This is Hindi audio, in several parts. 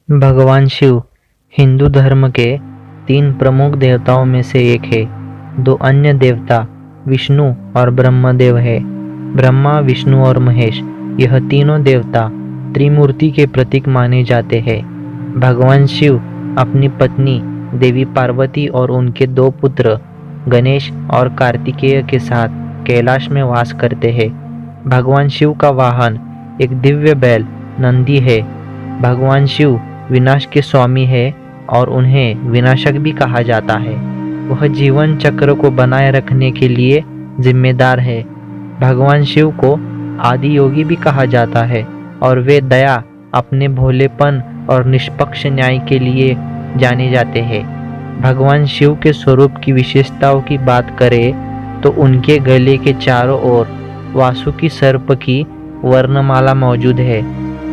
भगवान शिव हिंदू धर्म के 3 प्रमुख देवताओं में से एक है। 2 अन्य देवता विष्णु और ब्रह्मदेव है। ब्रह्मा, विष्णु और महेश, यह तीनों देवता त्रिमूर्ति के प्रतीक माने जाते हैं। भगवान शिव अपनी पत्नी देवी पार्वती और उनके 2 पुत्र गणेश और कार्तिकेय के साथ कैलाश में वास करते हैं। भगवान शिव का वाहन एक दिव्य बैल नंदी है। भगवान शिव विनाश के स्वामी है और उन्हें विनाशक भी कहा जाता है। वह जीवन चक्र को बनाए रखने के लिए जिम्मेदार है। भगवान शिव को आदि योगी भी कहा जाता है और वे दया, अपने भोलेपन और निष्पक्ष न्याय के लिए जाने जाते हैं। भगवान शिव के स्वरूप की विशेषताओं की बात करें तो उनके गले के चारों ओर वासुकी सर्प की वर्णमाला मौजूद है।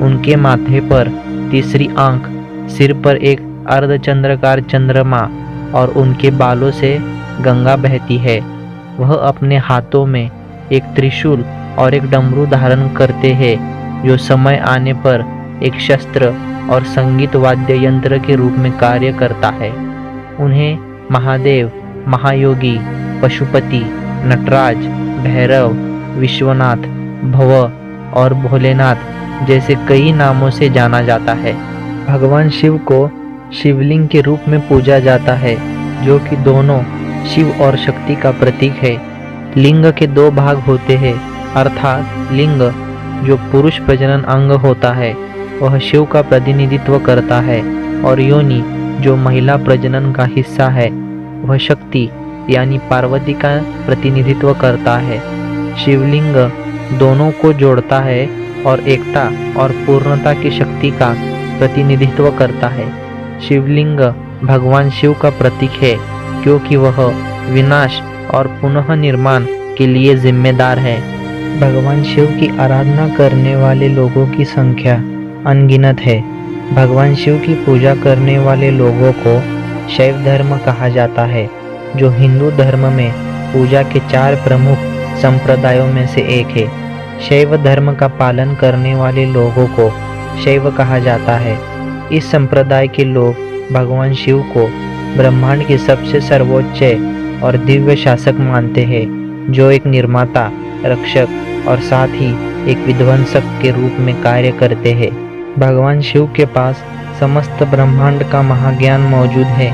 उनके माथे पर तीसरी आंख, सिर पर एक अर्धचंद्राकार चंद्रमा और उनके बालों से गंगा बहती है। वह अपने हाथों में एक त्रिशूल और एक डमरू धारण करते हैं, जो समय आने पर एक शस्त्र और संगीत वाद्य यंत्र के रूप में कार्य करता है। उन्हें महादेव, महायोगी, पशुपति, नटराज, भैरव, विश्वनाथ, भव और भोलेनाथ जैसे कई नामों से जाना जाता है। भगवान शिव को शिवलिंग के रूप में पूजा जाता है, जो कि दोनों शिव और शक्ति का प्रतीक है। लिंग के 2 भाग होते हैं, अर्थात लिंग जो पुरुष प्रजनन अंग होता है वह शिव का प्रतिनिधित्व करता है, और योनि जो महिला प्रजनन का हिस्सा है वह शक्ति यानी पार्वती का प्रतिनिधित्व करता है। शिवलिंग दोनों को जोड़ता है और एकता और पूर्णता की शक्ति का प्रतिनिधित्व करता है। शिवलिंग भगवान शिव का प्रतीक है क्योंकि वह विनाश और पुनः निर्माण के लिए जिम्मेदार है। भगवान शिव की आराधना करने वाले लोगों की संख्या अनगिनत है। भगवान शिव की पूजा करने वाले लोगों को शैव धर्म कहा जाता है, जो हिंदू धर्म में पूजा के 4 प्रमुख संप्रदायों में से एक है। शैव धर्म का पालन करने वाले लोगों को शैव कहा जाता है। इस संप्रदाय के लोग भगवान शिव को ब्रह्मांड के सबसे सर्वोच्च और दिव्य शासक मानते हैं, जो एक निर्माता, रक्षक और साथ ही एक विध्वंसक के रूप में कार्य करते हैं। भगवान शिव के पास समस्त ब्रह्मांड का महाज्ञान मौजूद है।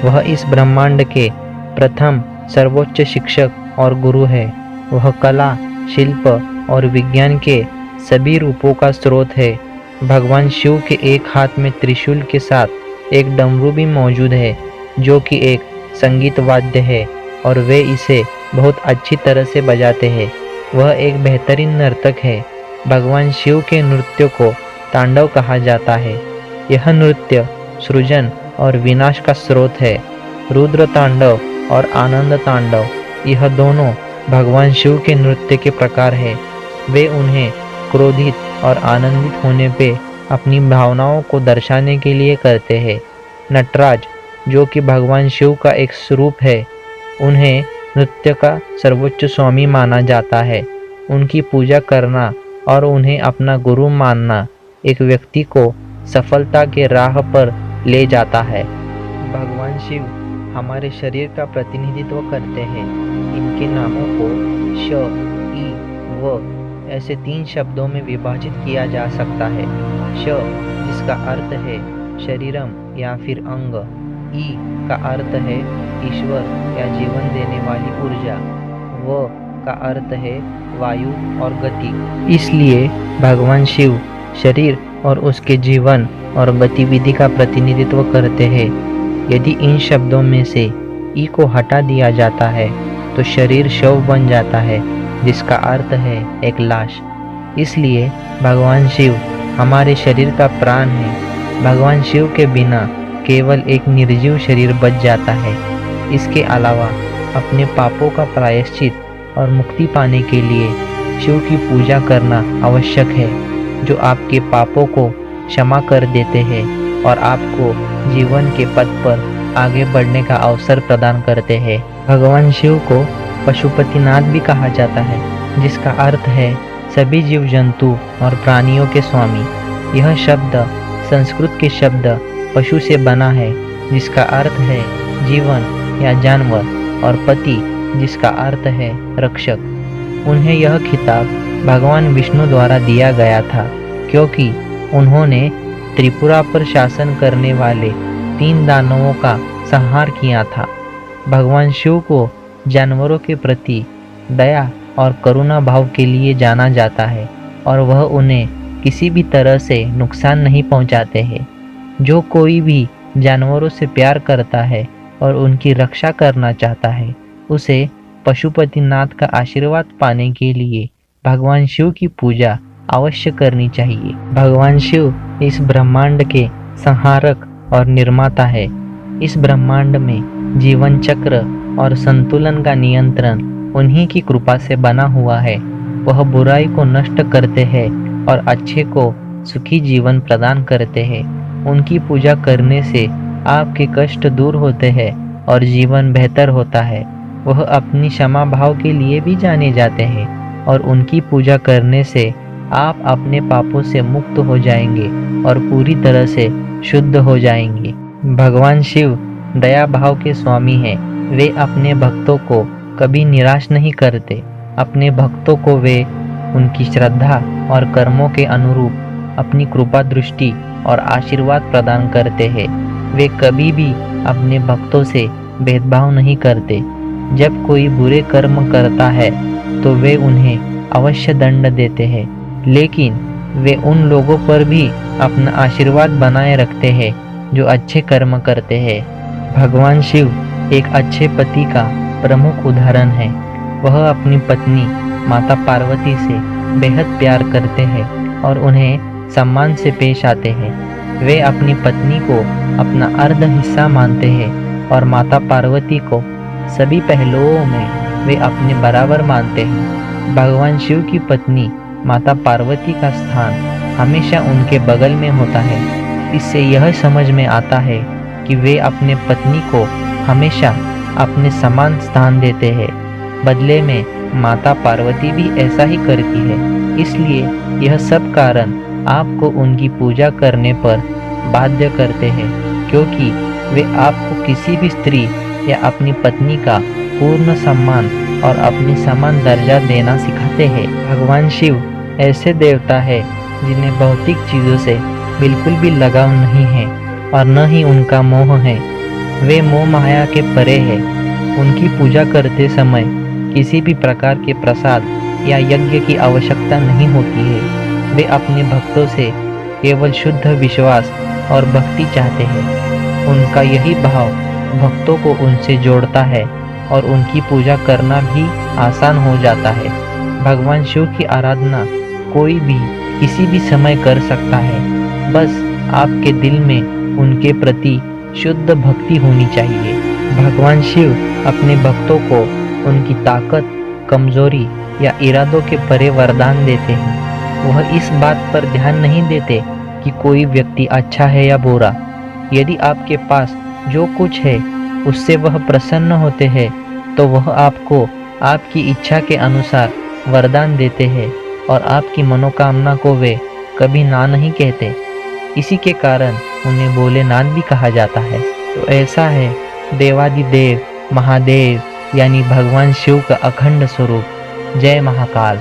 वह इस ब्रह्मांड के प्रथम सर्वोच्च शिक्षक और गुरु है। वह कला, शिल्प और विज्ञान के सभी रूपों का स्रोत है। भगवान शिव के एक हाथ में त्रिशूल के साथ एक डमरू भी मौजूद है, जो कि एक संगीत वाद्य है और वे इसे बहुत अच्छी तरह से बजाते हैं। वह एक बेहतरीन नर्तक है। भगवान शिव के नृत्य को तांडव कहा जाता है। यह नृत्य सृजन और विनाश का स्रोत है। रुद्र तांडव और आनंद तांडव, यह दोनों भगवान शिव के नृत्य के प्रकार हैं। वे उन्हें क्रोधित और आनंदित होने पे अपनी भावनाओं को दर्शाने के लिए करते हैं। नटराज, जो कि भगवान शिव का एक स्वरूप है, उन्हें नृत्य का सर्वोच्च स्वामी माना जाता है। उनकी पूजा करना और उन्हें अपना गुरु मानना एक व्यक्ति को सफलता के राह पर ले जाता है। भगवान शिव हमारे शरीर का प्रतिनिधित्व करते हैं। इनके नामों को श, ई, व ऐसे 3 शब्दों में विभाजित किया जा सकता है। श जिसका अर्थ है शरीरम या फिर अंग, ई का अर्थ है ईश्वर या जीवन देने वाली ऊर्जा, व का अर्थ है वायु और गति। इसलिए भगवान शिव शरीर और उसके जीवन और गतिविधि का प्रतिनिधित्व करते हैं। यदि इन शब्दों में से ई को हटा दिया जाता है तो शरीर शव बन जाता है, जिसका अर्थ है एक लाश। इसलिए भगवान शिव हमारे शरीर का प्राण है। भगवान शिव के बिना केवल एक निर्जीव शरीर बच जाता है। इसके अलावा अपने पापों का प्रायश्चित और मुक्ति पाने के लिए शिव की पूजा करना आवश्यक है, जो आपके पापों को क्षमा कर देते हैं और आपको जीवन के पथ पर आगे बढ़ने का अवसर प्रदान करते हैं। भगवान शिव को पशुपतिनाथ भी कहा जाता है, जिसका अर्थ है सभी जीव जंतु और प्राणियों के स्वामी। यह शब्द संस्कृत के शब्द पशु से बना है, जिसका अर्थ है जीवन या जानवर, और पति, जिसका अर्थ है रक्षक। उन्हें यह खिताब भगवान विष्णु द्वारा दिया गया था, क्योंकि उन्होंने त्रिपुरा पर शासन करने वाले 3 दानवों का संहार किया था। भगवान शिव को जानवरों के प्रति दया और करुणा भाव के लिए जाना जाता है, और वह उन्हें किसी भी तरह से नुकसान नहीं पहुंचाते हैं। जो कोई भी जानवरों से प्यार करता है और उनकी रक्षा करना चाहता है, उसे पशुपतिनाथ का आशीर्वाद पाने के लिए भगवान शिव की पूजा अवश्य करनी चाहिए। भगवान शिव इस ब्रह्मांड के संहारक और निर्माता है। इस ब्रह्मांड में जीवन चक्र और संतुलन का नियंत्रण उन्हीं की कृपा से बना हुआ है। वह बुराई को नष्ट करते हैं और अच्छे को सुखी जीवन प्रदान करते हैं। उनकी पूजा करने से आपके कष्ट दूर होते हैं और जीवन बेहतर होता है। वह अपनी क्षमा भाव के लिए भी जाने जाते हैं, और उनकी पूजा करने से आप अपने पापों से मुक्त हो जाएंगे और पूरी तरह से शुद्ध हो जाएंगे। भगवान शिव दया भाव के स्वामी हैं। वे अपने भक्तों को कभी निराश नहीं करते। अपने भक्तों को वे उनकी श्रद्धा और कर्मों के अनुरूप अपनी कृपा दृष्टि और आशीर्वाद प्रदान करते हैं। वे कभी भी अपने भक्तों से भेदभाव नहीं करते। जब कोई बुरे कर्म करता है तो वे उन्हें अवश्य दंड देते हैं, लेकिन वे उन लोगों पर भी अपना आशीर्वाद बनाए रखते हैं जो अच्छे कर्म करते हैं। भगवान शिव एक अच्छे पति का प्रमुख उदाहरण है। वह अपनी पत्नी माता पार्वती से बेहद प्यार करते हैं और उन्हें सम्मान से पेश आते हैं। वे अपनी पत्नी को अपना अर्ध हिस्सा मानते हैं और माता पार्वती को सभी पहलुओं में वे अपने बराबर मानते हैं। भगवान शिव की पत्नी माता पार्वती का स्थान हमेशा उनके बगल में होता है। इससे यह समझ में आता है कि वे अपने पत्नी को हमेशा अपने समान स्थान देते हैं। बदले में माता पार्वती भी ऐसा ही करती है। इसलिए यह सब कारण आपको उनकी पूजा करने पर बाध्य करते हैं, क्योंकि वे आपको किसी भी स्त्री या अपनी पत्नी का पूर्ण सम्मान और अपनी समान दर्जा देना सिखाते हैं। भगवान शिव ऐसे देवता है जिन्हें भौतिक चीज़ों से बिल्कुल भी लगाव नहीं है और न ही उनका मोह है। वे मोह माया के परे हैं। उनकी पूजा करते समय किसी भी प्रकार के प्रसाद या यज्ञ की आवश्यकता नहीं होती है। वे अपने भक्तों से केवल शुद्ध विश्वास और भक्ति चाहते हैं। उनका यही भाव भक्तों को उनसे जोड़ता है और उनकी पूजा करना भी आसान हो जाता है। भगवान शिव की आराधना कोई भी किसी भी समय कर सकता है। बस आपके दिल में उनके प्रति शुद्ध भक्ति होनी चाहिए। भगवान शिव अपने भक्तों को उनकी ताकत, कमजोरी या इरादों के परे वरदान देते हैं। वह इस बात पर ध्यान नहीं देते कि कोई व्यक्ति अच्छा है या बुरा। यदि आपके पास जो कुछ है उससे वह प्रसन्न होते हैं, तो वह आपको आपकी इच्छा के अनुसार वरदान देते हैं और आपकी मनोकामना को वे कभी ना नहीं कहते। इसी के कारण उन्हें भोलेनाथ भी कहा जाता है। तो ऐसा है देवादिदेव महादेव यानी भगवान शिव का अखंड स्वरूप। जय महाकाल।